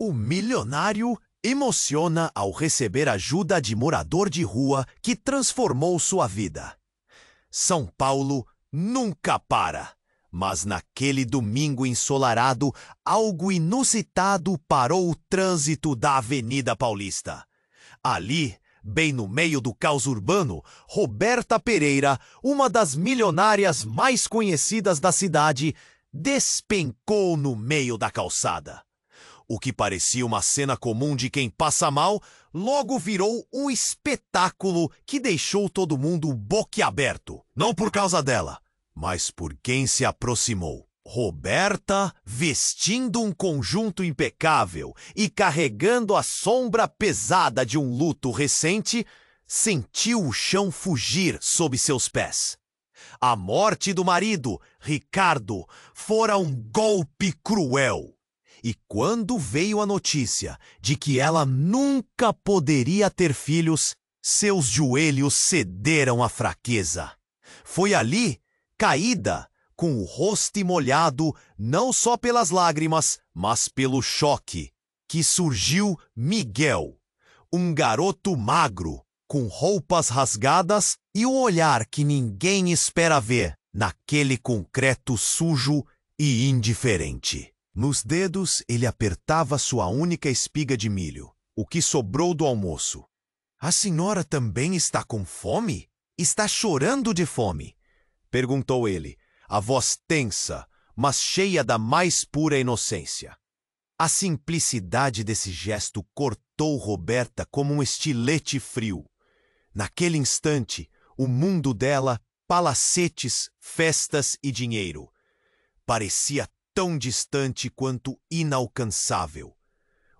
O milionário emociona ao receber ajuda de morador de rua que transformou sua vida. São Paulo nunca para, mas naquele domingo ensolarado, algo inusitado parou o trânsito da Avenida Paulista. Ali, bem no meio do caos urbano, Roberta Pereira, uma das milionárias mais conhecidas da cidade, despencou no meio da calçada. O que parecia uma cena comum de quem passa mal, logo virou um espetáculo que deixou todo mundo boquiaberto. Não por causa dela, mas por quem se aproximou. Roberta, vestindo um conjunto impecável e carregando a sombra pesada de um luto recente, sentiu o chão fugir sob seus pés. A morte do marido, Ricardo, fora um golpe cruel. E quando veio a notícia de que ela nunca poderia ter filhos, seus joelhos cederam à fraqueza. Foi ali, caída, com o rosto molhado não só pelas lágrimas, mas pelo choque, que surgiu Miguel, um garoto magro, com roupas rasgadas e o olhar que ninguém espera ver naquele concreto sujo e indiferente. Nos dedos, ele apertava sua única espiga de milho, o que sobrou do almoço. A senhora também está com fome? Está chorando de fome? Perguntou ele, a voz tensa, mas cheia da mais pura inocência. A simplicidade desse gesto cortou Roberta como um estilete frio. Naquele instante, o mundo dela, palacetes, festas e dinheiro, parecia tão distante quanto inalcançável.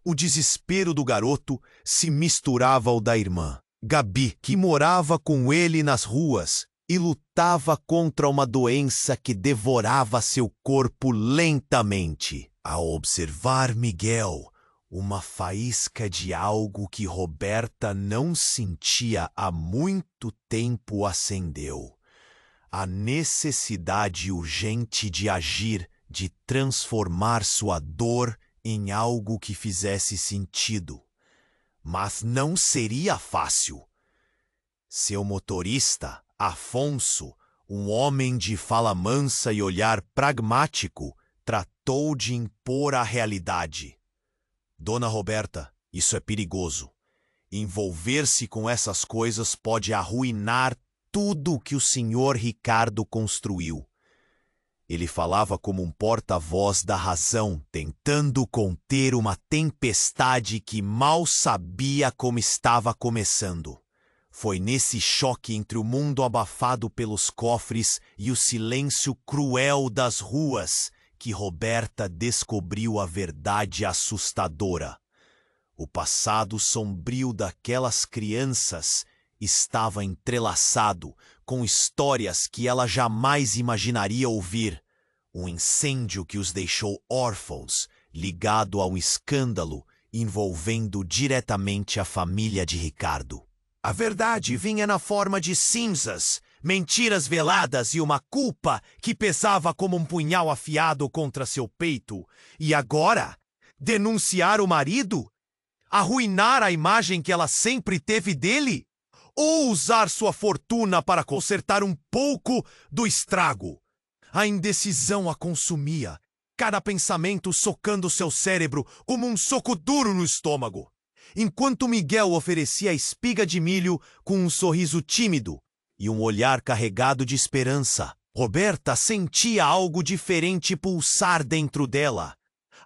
O desespero do garoto se misturava ao da irmã, Gabi, que morava com ele nas ruas e lutava contra uma doença que devorava seu corpo lentamente. Ao observar Miguel, uma faísca de algo que Roberta não sentia há muito tempo acendeu. A necessidade urgente de agir, de transformar sua dor em algo que fizesse sentido. Mas não seria fácil. Seu motorista, Afonso, um homem de fala mansa e olhar pragmático, tratou de impor a realidade. Dona Roberta, isso é perigoso. Envolver-se com essas coisas pode arruinar tudo o que o senhor Ricardo construiu. Ele falava como um porta-voz da razão, tentando conter uma tempestade que mal sabia como estava começando. Foi nesse choque entre o mundo abafado pelos cofres e o silêncio cruel das ruas que Roberta descobriu a verdade assustadora. O passado sombrio daquelas crianças estava entrelaçado com histórias que ela jamais imaginaria ouvir. Um incêndio que os deixou órfãos, ligado a um escândalo envolvendo diretamente a família de Ricardo. A verdade vinha na forma de cinzas, mentiras veladas e uma culpa que pesava como um punhal afiado contra seu peito. E agora, denunciar o marido? Arruinar a imagem que ela sempre teve dele? Ou usar sua fortuna para consertar um pouco do estrago? A indecisão a consumia, cada pensamento socando seu cérebro como um soco duro no estômago. Enquanto Miguel oferecia a espiga de milho com um sorriso tímido e um olhar carregado de esperança, Roberta sentia algo diferente pulsar dentro dela.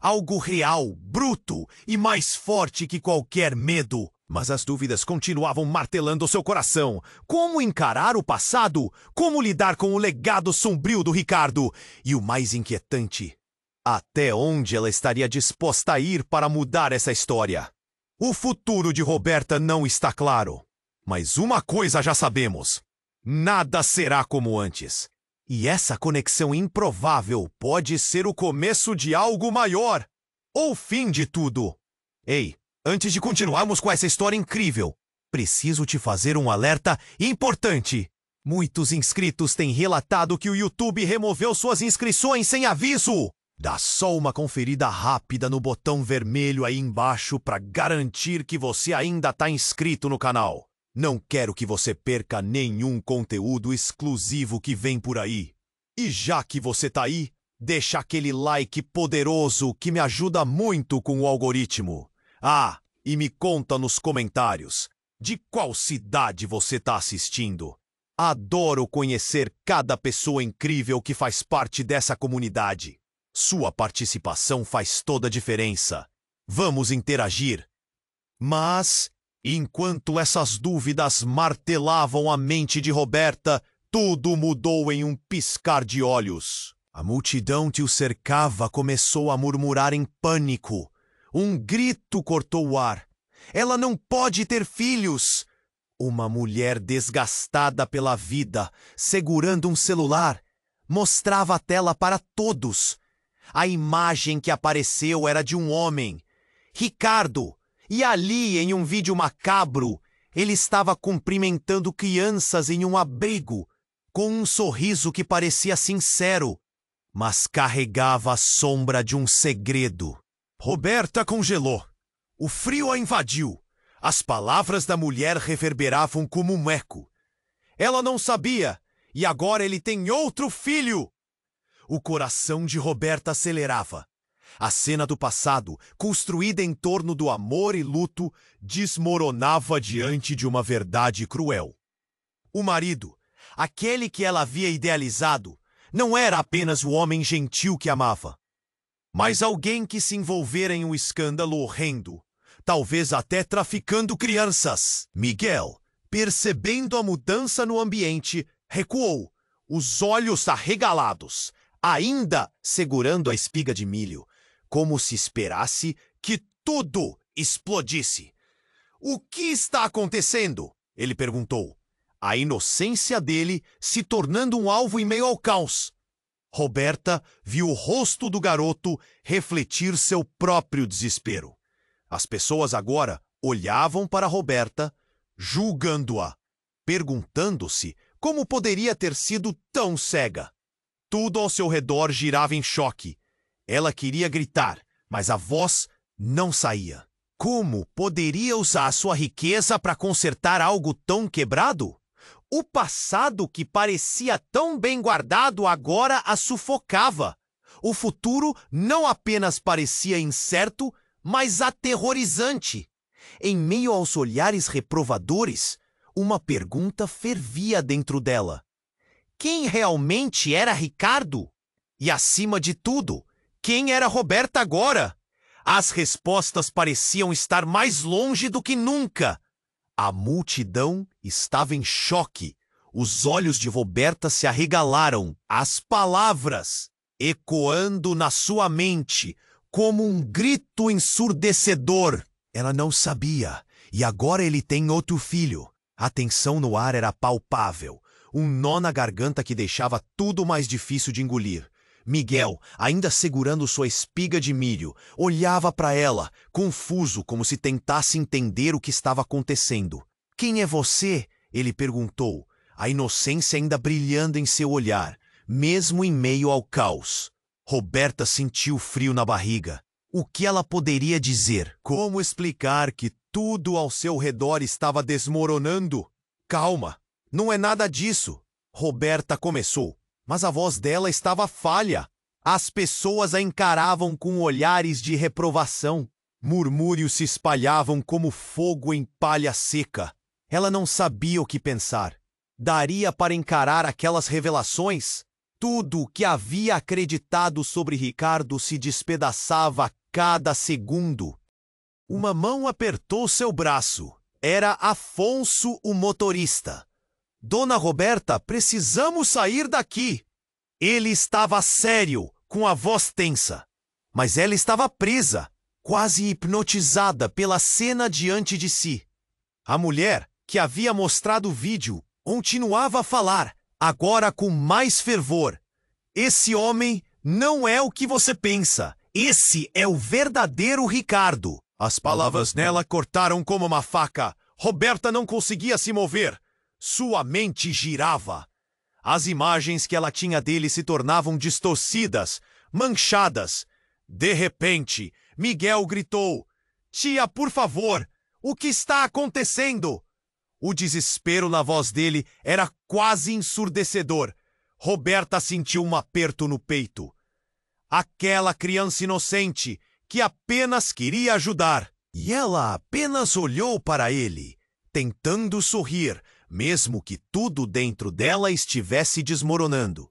Algo real, bruto e mais forte que qualquer medo. Mas as dúvidas continuavam martelando seu coração. Como encarar o passado? Como lidar com o legado sombrio do Ricardo? E o mais inquietante, até onde ela estaria disposta a ir para mudar essa história? O futuro de Roberta não está claro. Mas uma coisa já sabemos: nada será como antes. E essa conexão improvável pode ser o começo de algo maior. Ou o fim de tudo. Ei, antes de continuarmos com essa história incrível, preciso te fazer um alerta importante. Muitos inscritos têm relatado que o YouTube removeu suas inscrições sem aviso. Dá só uma conferida rápida no botão vermelho aí embaixo para garantir que você ainda está inscrito no canal. Não quero que você perca nenhum conteúdo exclusivo que vem por aí. E já que você tá aí, deixa aquele like poderoso que me ajuda muito com o algoritmo. Ah, e me conta nos comentários de qual cidade você tá assistindo. Adoro conhecer cada pessoa incrível que faz parte dessa comunidade. Sua participação faz toda a diferença. Vamos interagir. Mas, enquanto essas dúvidas martelavam a mente de Roberta, tudo mudou em um piscar de olhos. A multidão que o cercava começou a murmurar em pânico. Um grito cortou o ar. Ela não pode ter filhos! Uma mulher desgastada pela vida, segurando um celular, mostrava a tela para todos. A imagem que apareceu era de um homem, Ricardo, e ali, em um vídeo macabro, ele estava cumprimentando crianças em um abrigo, com um sorriso que parecia sincero, mas carregava a sombra de um segredo. Roberta congelou. O frio a invadiu. As palavras da mulher reverberavam como um eco. Ela não sabia, e agora ele tem outro filho! O coração de Roberta acelerava. A cena do passado, construída em torno do amor e luto, desmoronava diante de uma verdade cruel. O marido, aquele que ela havia idealizado, não era apenas o homem gentil que amava, mas alguém que se envolvera em um escândalo horrendo, talvez até traficando crianças. Miguel, percebendo a mudança no ambiente, recuou, os olhos arregalados, ainda segurando a espiga de milho, como se esperasse que tudo explodisse. O que está acontecendo? Ele perguntou, a inocência dele se tornando um alvo em meio ao caos. Roberta viu o rosto do garoto refletir seu próprio desespero. As pessoas agora olhavam para Roberta, julgando-a, perguntando-se como poderia ter sido tão cega. Tudo ao seu redor girava em choque. Ela queria gritar, mas a voz não saía. Como poderia usar sua riqueza para consertar algo tão quebrado? O passado que parecia tão bem guardado agora a sufocava. O futuro não apenas parecia incerto, mas aterrorizante. Em meio aos olhares reprovadores, uma pergunta fervia dentro dela. Quem realmente era Ricardo? E, acima de tudo, quem era Roberta agora? As respostas pareciam estar mais longe do que nunca. A multidão estava em choque. Os olhos de Roberta se arregalaram, as palavras ecoando na sua mente como um grito ensurdecedor. Ela não sabia, e agora ele tem outro filho. A tensão no ar era palpável. Um nó na garganta que deixava tudo mais difícil de engolir. Miguel, ainda segurando sua espiga de milho, olhava para ela, confuso, como se tentasse entender o que estava acontecendo. Quem é você? Ele perguntou, a inocência ainda brilhando em seu olhar, mesmo em meio ao caos. Roberta sentiu frio na barriga. O que ela poderia dizer? Como explicar que tudo ao seu redor estava desmoronando? Calma. Não é nada disso. Roberta começou, mas a voz dela estava falha. As pessoas a encaravam com olhares de reprovação. Murmúrios se espalhavam como fogo em palha seca. Ela não sabia o que pensar. Daria para encarar aquelas revelações? Tudo o que havia acreditado sobre Ricardo se despedaçava a cada segundo. Uma mão apertou seu braço. Era Afonso, o motorista. Dona Roberta, precisamos sair daqui. Ele estava sério, com a voz tensa. Mas ela estava presa, quase hipnotizada pela cena diante de si. A mulher, que havia mostrado o vídeo, continuava a falar, agora com mais fervor. Esse homem não é o que você pensa. Esse é o verdadeiro Ricardo. As palavras nela cortaram como uma faca. Roberta não conseguia se mover. Sua mente girava. As imagens que ela tinha dele se tornavam distorcidas, manchadas. De repente, Miguel gritou: "Tia, por favor, o que está acontecendo?" O desespero na voz dele era quase ensurdecedor. Roberta sentiu um aperto no peito. Aquela criança inocente que apenas queria ajudar. E ela apenas olhou para ele, tentando sorrir, mesmo que tudo dentro dela estivesse desmoronando.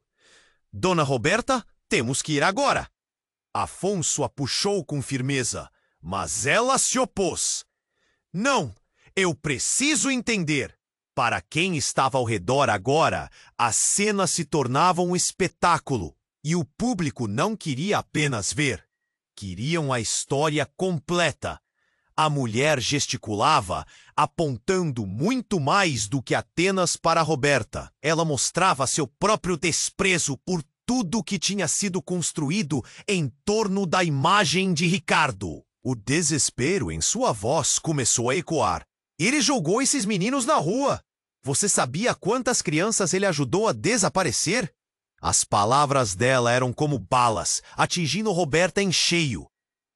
"Dona Roberta, temos que ir agora." Afonso a puxou com firmeza, mas ela se opôs. "Não, eu preciso entender." Para quem estava ao redor agora, a cena se tornava um espetáculo, e o público não queria apenas ver. Queriam a história completa. A mulher gesticulava, apontando muito mais do que Atenas para Roberta. Ela mostrava seu próprio desprezo por tudo que tinha sido construído em torno da imagem de Ricardo. O desespero em sua voz começou a ecoar. "Ele jogou esses meninos na rua. Você sabia quantas crianças ele ajudou a desaparecer?" As palavras dela eram como balas, atingindo Roberta em cheio.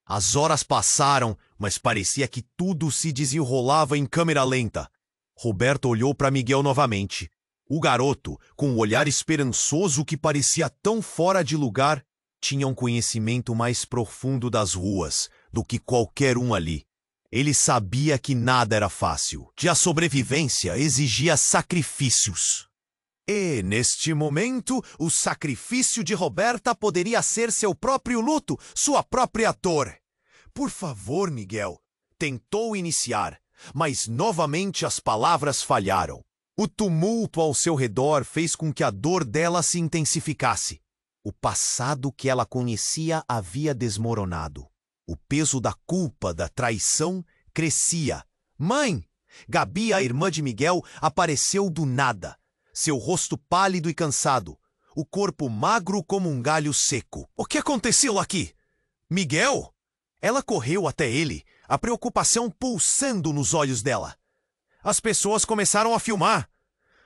As horas passaram, mas parecia que tudo se desenrolava em câmera lenta. Roberta olhou para Miguel novamente. O garoto, com um olhar esperançoso que parecia tão fora de lugar, tinha um conhecimento mais profundo das ruas do que qualquer um ali. Ele sabia que nada era fácil, que a sobrevivência exigia sacrifícios. E, neste momento, o sacrifício de Roberta poderia ser seu próprio luto, sua própria dor. "Por favor, Miguel", tentou iniciar, mas novamente as palavras falharam. O tumulto ao seu redor fez com que a dor dela se intensificasse. O passado que ela conhecia havia desmoronado. O peso da culpa, da traição, crescia. "Mãe!" Gabi, a irmã de Miguel, apareceu do nada. Seu rosto pálido e cansado. O corpo magro como um galho seco. "O que aconteceu aqui? Miguel?" Ela correu até ele, a preocupação pulsando nos olhos dela. As pessoas começaram a filmar.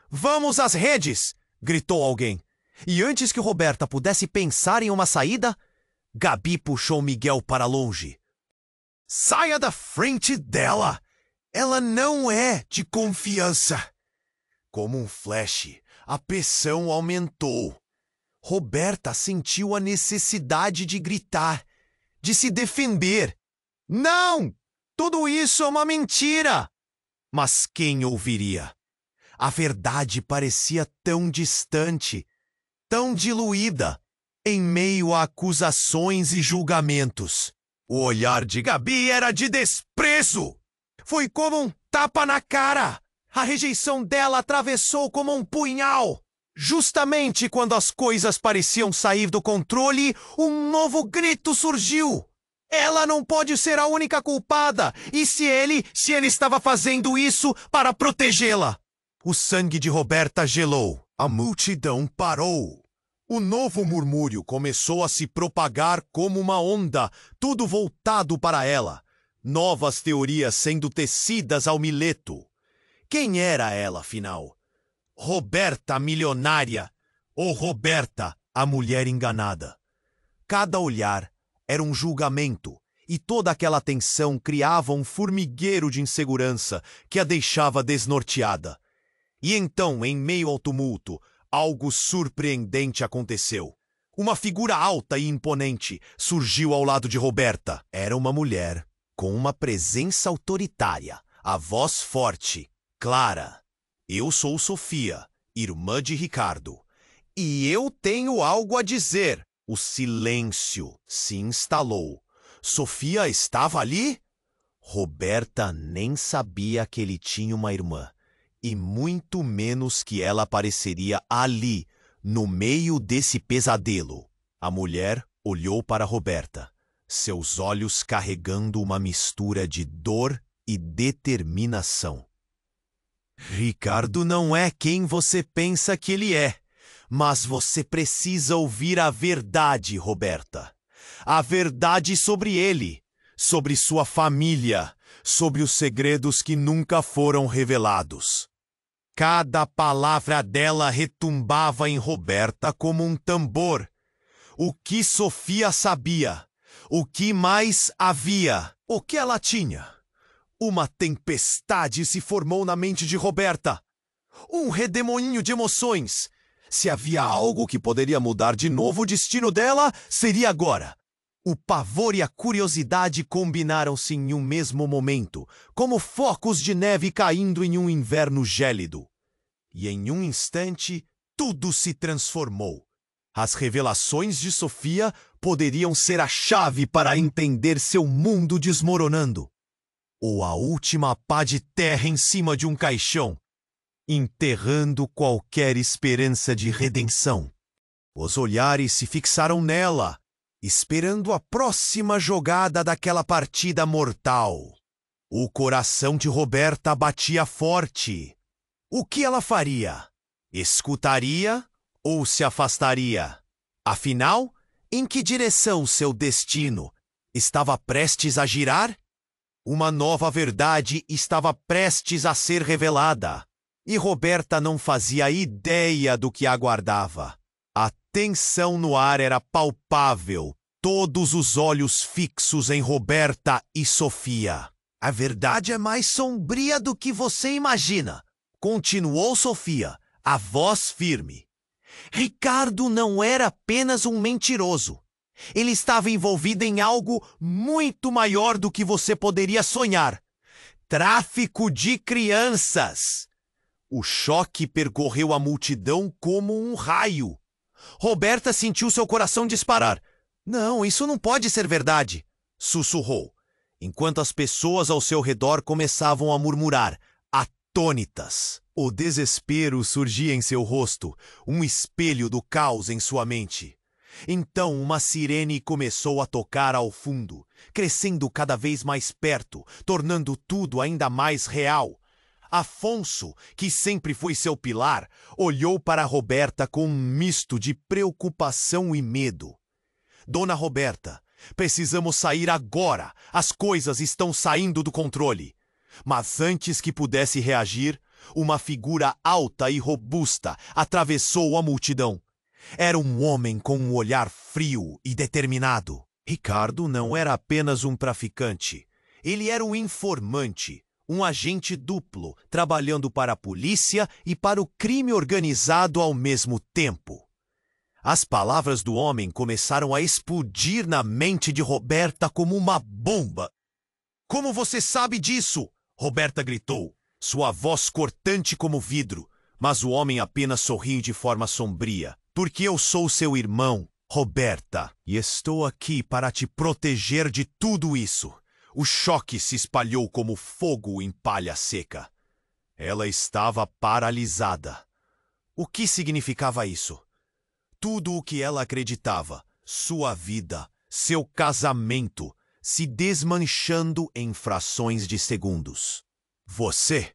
"Vamos às redes!" gritou alguém. E antes que Roberta pudesse pensar em uma saída, Gabi puxou Miguel para longe. "Saia da frente dela! Ela não é de confiança!" Como um flash, a pressão aumentou. Roberta sentiu a necessidade de gritar, de se defender. "Não! Tudo isso é uma mentira!" Mas quem ouviria? A verdade parecia tão distante, tão diluída, em meio a acusações e julgamentos. O olhar de Gabi era de desprezo. Foi como um tapa na cara. A rejeição dela atravessou como um punhal. Justamente quando as coisas pareciam sair do controle, um novo grito surgiu. Ela não pode ser a única culpada. E se ele estava fazendo isso para protegê-la? O sangue de Roberta gelou. A multidão parou. O novo murmúrio começou a se propagar como uma onda, tudo voltado para ela. Novas teorias sendo tecidas ao mileto. Quem era ela, afinal? Roberta milionária ou Roberta, a mulher enganada? Cada olhar era um julgamento, e toda aquela tensão criava um formigueiro de insegurança que a deixava desnorteada. E então, em meio ao tumulto, algo surpreendente aconteceu. Uma figura alta e imponente surgiu ao lado de Roberta. Era uma mulher com uma presença autoritária, a voz forte, clara. "Eu sou Sofia, irmã de Ricardo, e eu tenho algo a dizer." O silêncio se instalou. Sofia estava ali? Roberta nem sabia que ele tinha uma irmã, e muito menos que ela apareceria ali, no meio desse pesadelo. A mulher olhou para Roberta, seus olhos carregando uma mistura de dor e determinação. "Ricardo não é quem você pensa que ele é. Mas você precisa ouvir a verdade, Roberta. A verdade sobre ele, sobre sua família, sobre os segredos que nunca foram revelados." Cada palavra dela retumbava em Roberta como um tambor. O que Sofia sabia? O que mais havia? O que ela tinha? Uma tempestade se formou na mente de Roberta. Um redemoinho de emoções. Se havia algo que poderia mudar de novo o destino dela, seria agora. O pavor e a curiosidade combinaram-se em um mesmo momento, como focos de neve caindo em um inverno gélido. E em um instante, tudo se transformou. As revelações de Sofia poderiam ser a chave para entender seu mundo desmoronando. Ou a última pá de terra em cima de um caixão, enterrando qualquer esperança de redenção. Os olhares se fixaram nela, esperando a próxima jogada daquela partida mortal. O coração de Roberta batia forte. O que ela faria? Escutaria ou se afastaria? Afinal, em que direção seu destino estava prestes a girar? Uma nova verdade estava prestes a ser revelada, e Roberta não fazia ideia do que aguardava. A tensão no ar era palpável, todos os olhos fixos em Roberta e Sofia. A verdade é mais sombria do que você imagina, continuou Sofia, a voz firme. Ricardo não era apenas um mentiroso. Ele estava envolvido em algo muito maior do que você poderia sonhar. Tráfico de crianças. O choque percorreu a multidão como um raio. Roberta sentiu seu coração disparar. Não, isso não pode ser verdade, sussurrou, enquanto as pessoas ao seu redor começavam a murmurar, atônitas. O desespero surgia em seu rosto, um espelho do caos em sua mente. Então uma sirene começou a tocar ao fundo, crescendo cada vez mais perto, tornando tudo ainda mais real. Afonso, que sempre foi seu pilar, olhou para Roberta com um misto de preocupação e medo. Dona Roberta, precisamos sair agora. As coisas estão saindo do controle. Mas antes que pudesse reagir, uma figura alta e robusta atravessou a multidão. Era um homem com um olhar frio e determinado. Ricardo não era apenas um traficante. Ele era um informante, um agente duplo, trabalhando para a polícia e para o crime organizado ao mesmo tempo. As palavras do homem começaram a explodir na mente de Roberta como uma bomba. Como você sabe disso? Roberta gritou, sua voz cortante como vidro, mas o homem apenas sorriu de forma sombria. Porque eu sou seu irmão, Roberta, e estou aqui para te proteger de tudo isso. O choque se espalhou como fogo em palha seca. Ela estava paralisada. O que significava isso? Tudo o que ela acreditava, sua vida, seu casamento, se desmanchando em frações de segundos. Você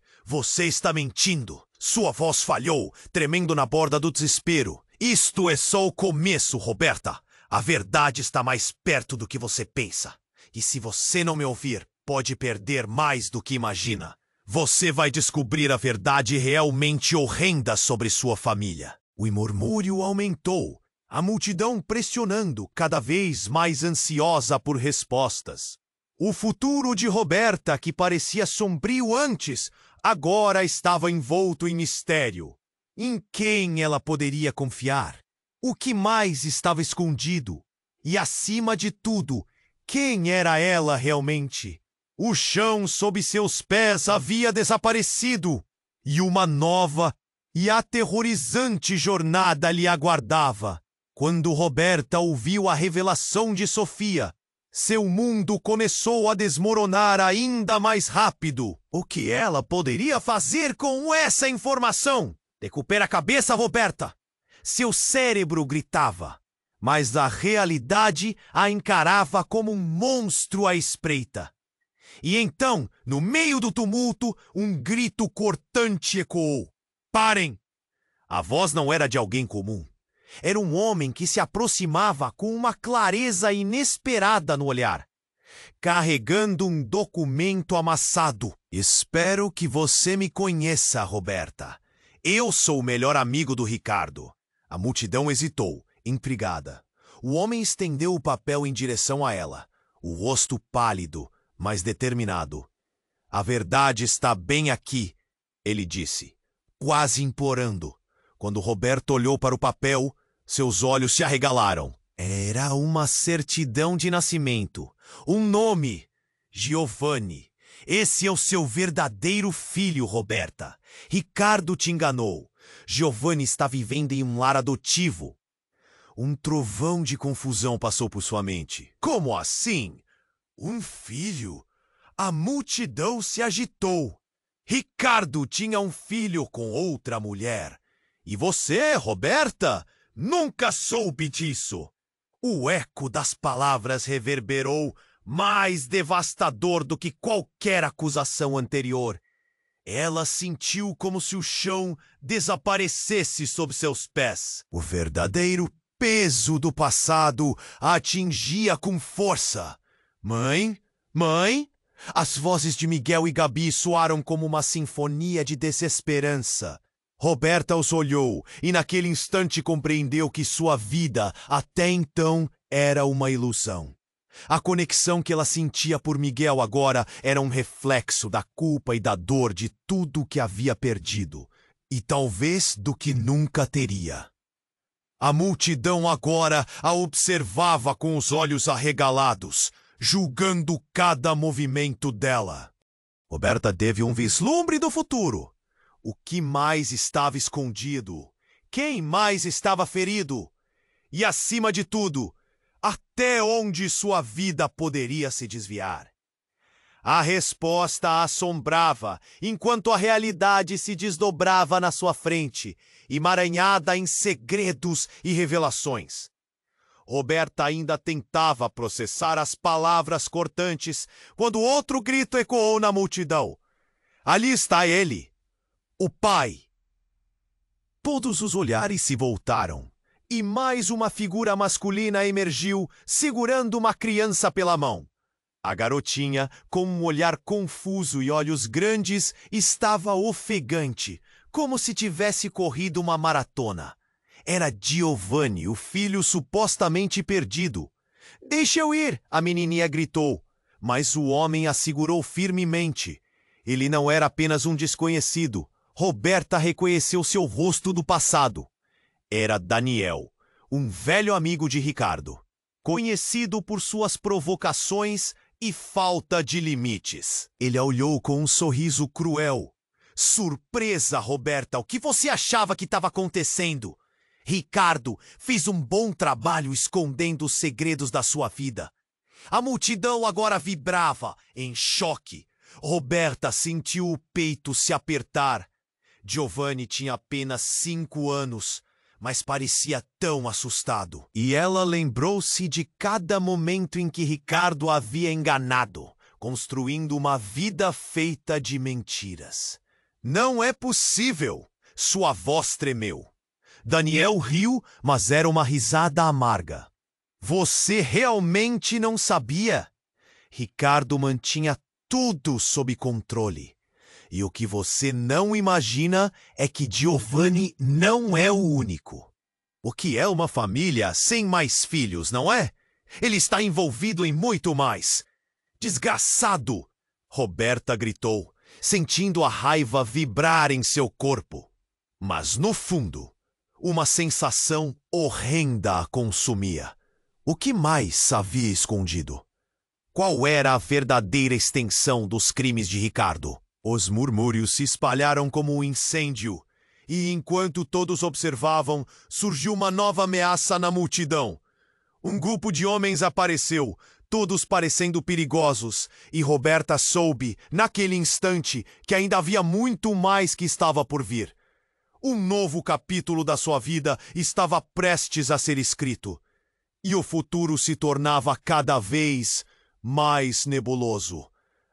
está mentindo! Sua voz falhou, tremendo na borda do desespero. Isto é só o começo, Roberta. A verdade está mais perto do que você pensa. E se você não me ouvir, pode perder mais do que imagina. Você vai descobrir a verdade realmente horrenda sobre sua família. O murmúrio aumentou, a multidão pressionando, cada vez mais ansiosa por respostas. O futuro de Roberta, que parecia sombrio antes, agora estava envolto em mistério. Em quem ela poderia confiar? O que mais estava escondido? E, acima de tudo, quem era ela realmente? O chão sob seus pés havia desaparecido, e uma nova e aterrorizante jornada lhe aguardava. Quando Roberta ouviu a revelação de Sofia, seu mundo começou a desmoronar ainda mais rápido. O que ela poderia fazer com essa informação? Recupera a cabeça, Roberta! Seu cérebro gritava, mas a realidade a encarava como um monstro à espreita. E então, no meio do tumulto, um grito cortante ecoou. Parem! A voz não era de alguém comum. Era um homem que se aproximava com uma clareza inesperada no olhar, carregando um documento amassado. Espero que você me conheça, Roberta. Eu sou o melhor amigo do Ricardo. A multidão hesitou, intrigada. O homem estendeu o papel em direção a ela, o rosto pálido, mas determinado. A verdade está bem aqui, ele disse, quase implorando. Quando Roberta olhou para o papel, seus olhos se arregalaram. Era uma certidão de nascimento, um nome, Giovanni. Esse é o seu verdadeiro filho, Roberta. Ricardo te enganou. Giovanni está vivendo em um lar adotivo. Um trovão de confusão passou por sua mente. Como assim? Um filho? A multidão se agitou. Ricardo tinha um filho com outra mulher. E você, Roberta, nunca soube disso. O eco das palavras reverberou, mais devastador do que qualquer acusação anterior. Ela sentiu como se o chão desaparecesse sob seus pés. O verdadeiro peso do passado a atingia com força. Mãe? Mãe? As vozes de Miguel e Gabi soaram como uma sinfonia de desesperança. Roberta os olhou e naquele instante compreendeu que sua vida, até então, era uma ilusão. A conexão que ela sentia por Miguel agora era um reflexo da culpa e da dor de tudo que havia perdido, e talvez do que nunca teria. A multidão agora a observava com os olhos arregalados, julgando cada movimento dela. Roberta teve um vislumbre do futuro. O que mais estava escondido? Quem mais estava ferido? E, acima de tudo, até onde sua vida poderia se desviar? A resposta a assombrava, enquanto a realidade se desdobrava na sua frente, emaranhada em segredos e revelações. Roberta ainda tentava processar as palavras cortantes, quando outro grito ecoou na multidão. Ali está ele, o pai. Todos os olhares se voltaram, e mais uma figura masculina emergiu, segurando uma criança pela mão. A garotinha, com um olhar confuso e olhos grandes, estava ofegante, como se tivesse corrido uma maratona. Era Giovanni, o filho supostamente perdido. "Deixa eu ir!" a menininha gritou, mas o homem a segurou firmemente. Ele não era apenas um desconhecido. Roberta reconheceu seu rosto do passado. Era Daniel, um velho amigo de Ricardo, conhecido por suas provocações e falta de limites. Ele a olhou com um sorriso cruel. "Surpresa, Roberta, o que você achava que estava acontecendo? Ricardo fez um bom trabalho escondendo os segredos da sua vida." A multidão agora vibrava, em choque. Roberta sentiu o peito se apertar. Giovanni tinha apenas 5 anos, mas parecia tão assustado. E ela lembrou-se de cada momento em que Ricardo a havia enganado, construindo uma vida feita de mentiras. "Não é possível!" Sua voz tremeu. Daniel riu, mas era uma risada amarga. "Você realmente não sabia?" Ricardo mantinha tudo sob controle. E o que você não imagina é que Giovanni não é o único. O que é uma família sem mais filhos, não é? Ele está envolvido em muito mais. "Desgraçado!" Roberta gritou, sentindo a raiva vibrar em seu corpo. Mas no fundo, uma sensação horrenda a consumia. O que mais havia escondido? Qual era a verdadeira extensão dos crimes de Ricardo? Os murmúrios se espalharam como um incêndio, e enquanto todos observavam, surgiu uma nova ameaça na multidão. Um grupo de homens apareceu, todos parecendo perigosos, e Roberta soube, naquele instante, que ainda havia muito mais que estava por vir. Um novo capítulo da sua vida estava prestes a ser escrito, e o futuro se tornava cada vez mais nebuloso.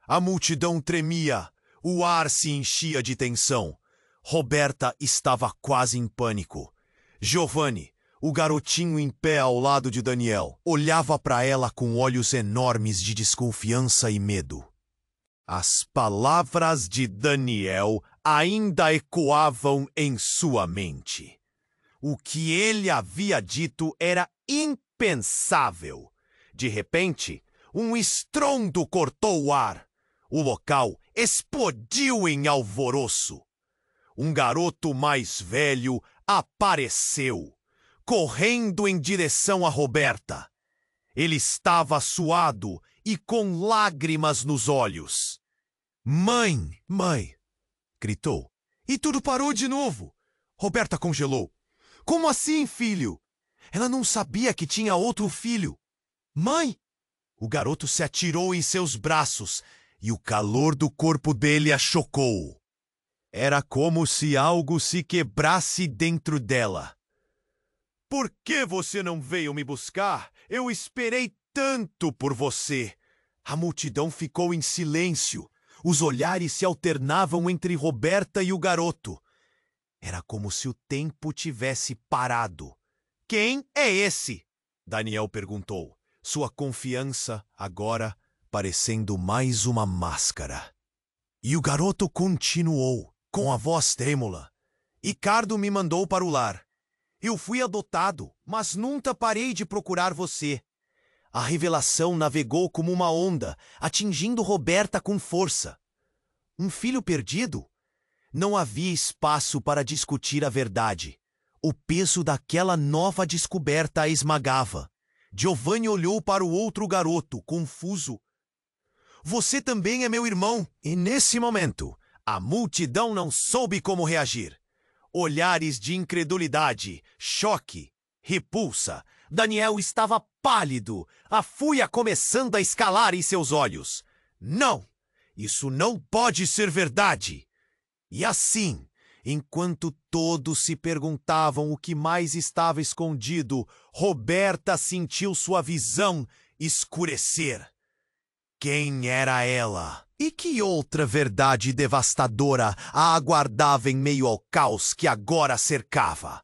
A multidão tremia. O ar se enchia de tensão. Roberta estava quase em pânico. Giovanni, o garotinho em pé ao lado de Daniel, olhava para ela com olhos enormes de desconfiança e medo. As palavras de Daniel ainda ecoavam em sua mente. O que ele havia dito era impensável. De repente, um estrondo cortou o ar. O local explodiu em alvoroço. Um garoto mais velho apareceu, correndo em direção a Roberta. Ele estava suado e com lágrimas nos olhos. Mãe! Mãe! Gritou. E tudo parou de novo. Roberta congelou. Como assim, filho? Ela não sabia que tinha outro filho. Mãe! O garoto se atirou em seus braços e o calor do corpo dele a chocou. Era como se algo se quebrasse dentro dela. Por que você não veio me buscar? Eu esperei tanto por você. A multidão ficou em silêncio. Os olhares se alternavam entre Roberta e o garoto. Era como se o tempo tivesse parado. Quem é esse? Daniel perguntou, sua confiança agora parecendo mais uma máscara. E o garoto continuou, com a voz trêmula. Ricardo me mandou para o lar. Eu fui adotado, mas nunca parei de procurar você. A revelação navegou como uma onda, atingindo Roberta com força. Um filho perdido? Não havia espaço para discutir a verdade. O peso daquela nova descoberta a esmagava. Giovanni olhou para o outro garoto, confuso. Você também é meu irmão. E nesse momento, a multidão não soube como reagir. Olhares de incredulidade, choque, repulsa. Daniel estava pálido, a fúria começando a escalar em seus olhos. Não! Isso não pode ser verdade! E assim, enquanto todos se perguntavam o que mais estava escondido, Roberta sentiu sua visão escurecer. Quem era ela? E que outra verdade devastadora a aguardava em meio ao caos que agora cercava?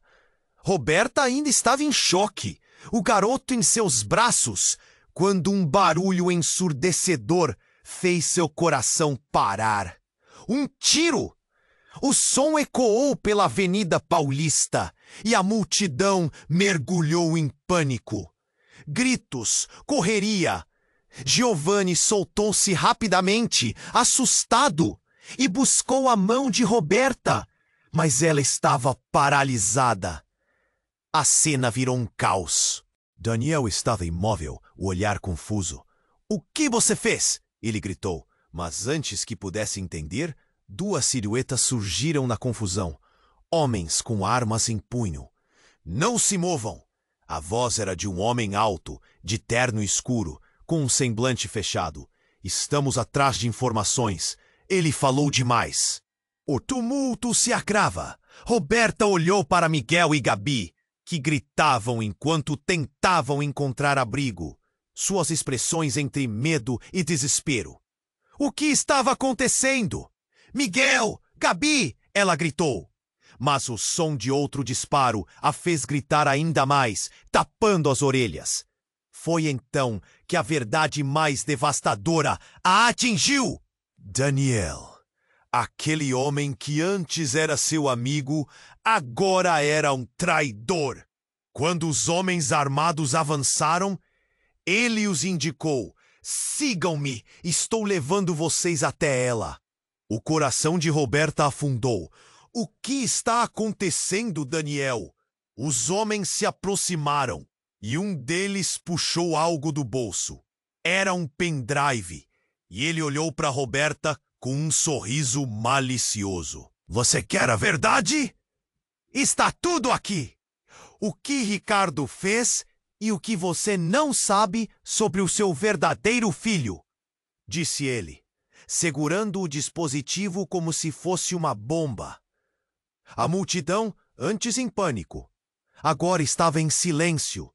Roberta ainda estava em choque, o garoto em seus braços, quando um barulho ensurdecedor fez seu coração parar. Um tiro! O som ecoou pela Avenida Paulista e a multidão mergulhou em pânico. Gritos, correria. Giovanni soltou-se rapidamente, assustado, e buscou a mão de Roberta, mas ela estava paralisada. A cena virou um caos. Daniel estava imóvel, o olhar confuso. O que você fez? Ele gritou, mas antes que pudesse entender, duas silhuetas surgiram na confusão. Homens com armas em punho. Não se movam! A voz era de um homem alto, de terno escuro, com um semblante fechado. Estamos atrás de informações. Ele falou demais. O tumulto se agrava. Roberta olhou para Miguel e Gabi, que gritavam enquanto tentavam encontrar abrigo. Suas expressões entre medo e desespero. O que estava acontecendo? Miguel! Gabi! Ela gritou. Mas o som de outro disparo a fez gritar ainda mais, tapando as orelhas. Foi então que a verdade mais devastadora a atingiu. Daniel, aquele homem que antes era seu amigo, agora era um traidor. Quando os homens armados avançaram, ele os indicou. Sigam-me, estou levando vocês até ela. O coração de Roberta afundou. O que está acontecendo, Daniel? Os homens se aproximaram e um deles puxou algo do bolso. Era um pendrive e ele olhou para Roberta com um sorriso malicioso. Você quer a verdade? Está tudo aqui. O que Ricardo fez e o que você não sabe sobre o seu verdadeiro filho, disse ele, segurando o dispositivo como se fosse uma bomba. A multidão, antes em pânico, agora estava em silêncio,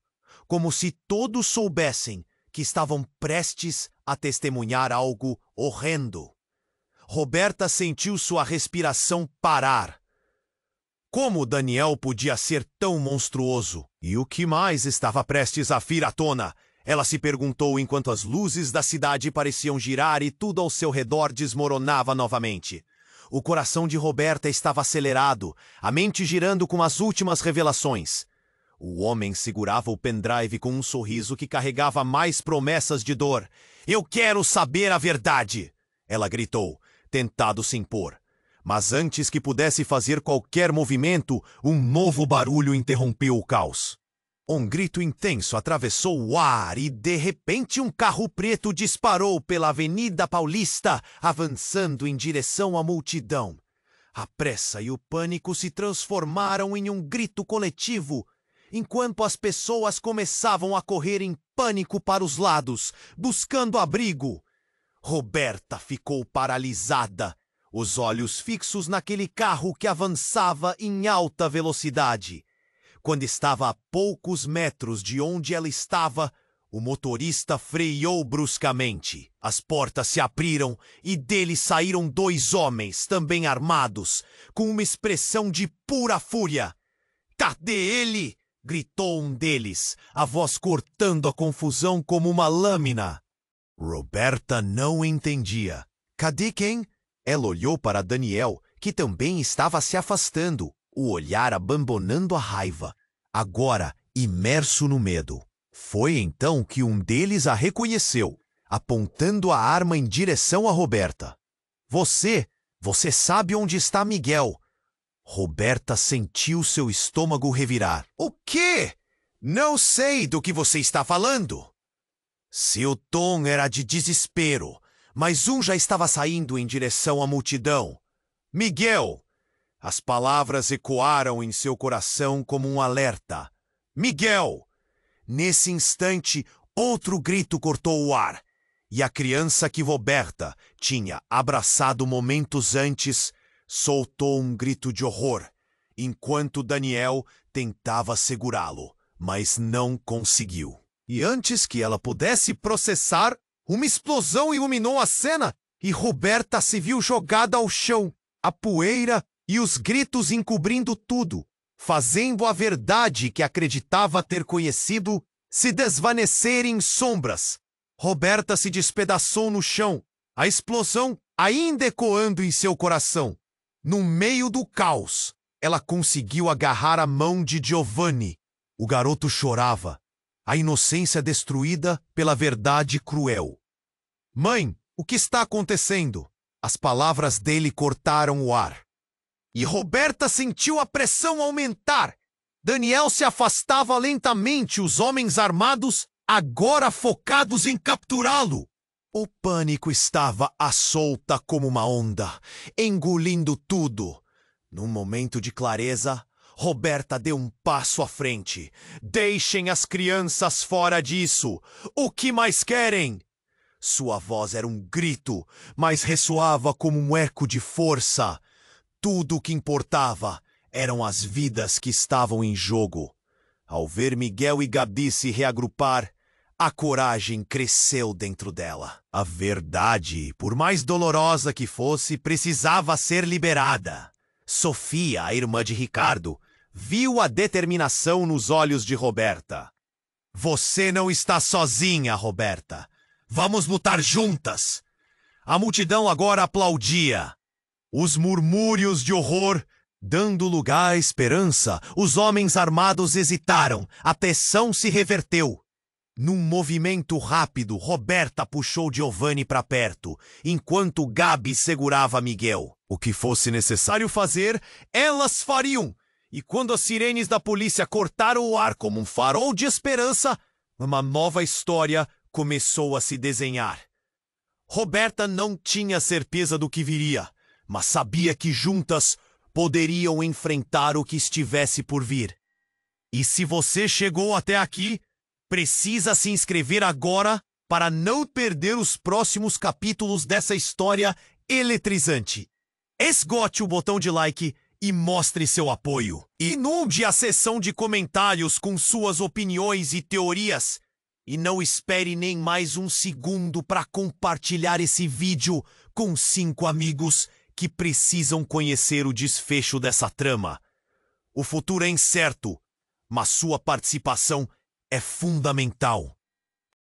como se todos soubessem que estavam prestes a testemunhar algo horrendo. Roberta sentiu sua respiração parar. Como Daniel podia ser tão monstruoso? E o que mais estava prestes a vir à tona? Ela se perguntou enquanto as luzes da cidade pareciam girar e tudo ao seu redor desmoronava novamente. O coração de Roberta estava acelerado, a mente girando com as últimas revelações. O homem segurava o pendrive com um sorriso que carregava mais promessas de dor. Eu quero saber a verdade! Ela gritou, tentado se impor. Mas antes que pudesse fazer qualquer movimento, um novo barulho interrompeu o caos. Um grito intenso atravessou o ar e, de repente, um carro preto disparou pela Avenida Paulista, avançando em direção à multidão. A pressa e o pânico se transformaram em um grito coletivo, enquanto as pessoas começavam a correr em pânico para os lados, buscando abrigo. Roberta ficou paralisada, os olhos fixos naquele carro que avançava em alta velocidade. Quando estava a poucos metros de onde ela estava, o motorista freou bruscamente. As portas se abriram e dele saíram dois homens, também armados, com uma expressão de pura fúria. "Cadê ele?" gritou um deles, a voz cortando a confusão como uma lâmina. Roberta não entendia. "Cadê quem?" Ela olhou para Daniel, que também estava se afastando, o olhar abandonando a raiva, agora imerso no medo. Foi então que um deles a reconheceu, apontando a arma em direção a Roberta. Você sabe onde está Miguel." Roberta sentiu seu estômago revirar. "O quê? Não sei do que você está falando." Seu tom era de desespero, mas já estava saindo em direção à multidão. "Miguel!" As palavras ecoaram em seu coração como um alerta. "Miguel!" Nesse instante, outro grito cortou o ar, e a criança que Roberta tinha abraçado momentos antes soltou um grito de horror, enquanto Daniel tentava segurá-lo, mas não conseguiu. E antes que ela pudesse processar, uma explosão iluminou a cena e Roberta se viu jogada ao chão, a poeira e os gritos encobrindo tudo, fazendo a verdade que acreditava ter conhecido se desvanecer em sombras. Roberta se despedaçou no chão, a explosão ainda ecoando em seu coração. No meio do caos, ela conseguiu agarrar a mão de Giovanni. O garoto chorava, a inocência destruída pela verdade cruel. "Mãe, o que está acontecendo?" As palavras dele cortaram o ar. E Roberta sentiu a pressão aumentar. Daniel se afastava lentamente, os homens armados agora focados em capturá-lo. O pânico estava à solta como uma onda, engolindo tudo. Num momento de clareza, Roberta deu um passo à frente. "Deixem as crianças fora disso! O que mais querem?" Sua voz era um grito, mas ressoava como um eco de força. Tudo o que importava eram as vidas que estavam em jogo. Ao ver Miguel e Gabi se reagrupar, a coragem cresceu dentro dela. A verdade, por mais dolorosa que fosse, precisava ser liberada. Sofia, a irmã de Ricardo, viu a determinação nos olhos de Roberta. "Você não está sozinha, Roberta. Vamos lutar juntas." A multidão agora aplaudia. Os murmúrios de horror dando lugar à esperança, os homens armados hesitaram, a tensão se reverteu. Num movimento rápido, Roberta puxou Giovanni para perto, enquanto Gabi segurava Miguel. O que fosse necessário fazer, elas fariam. E quando as sirenes da polícia cortaram o ar como um farol de esperança, uma nova história começou a se desenhar. Roberta não tinha certeza do que viria, mas sabia que juntas poderiam enfrentar o que estivesse por vir. E se você chegou até aqui, precisa se inscrever agora para não perder os próximos capítulos dessa história eletrizante. Esgote o botão de like e mostre seu apoio. Inunde a seção de comentários com suas opiniões e teorias. E não espere nem mais um segundo para compartilhar esse vídeo com 5 amigos que precisam conhecer o desfecho dessa trama. O futuro é incerto, mas sua participação é fundamental.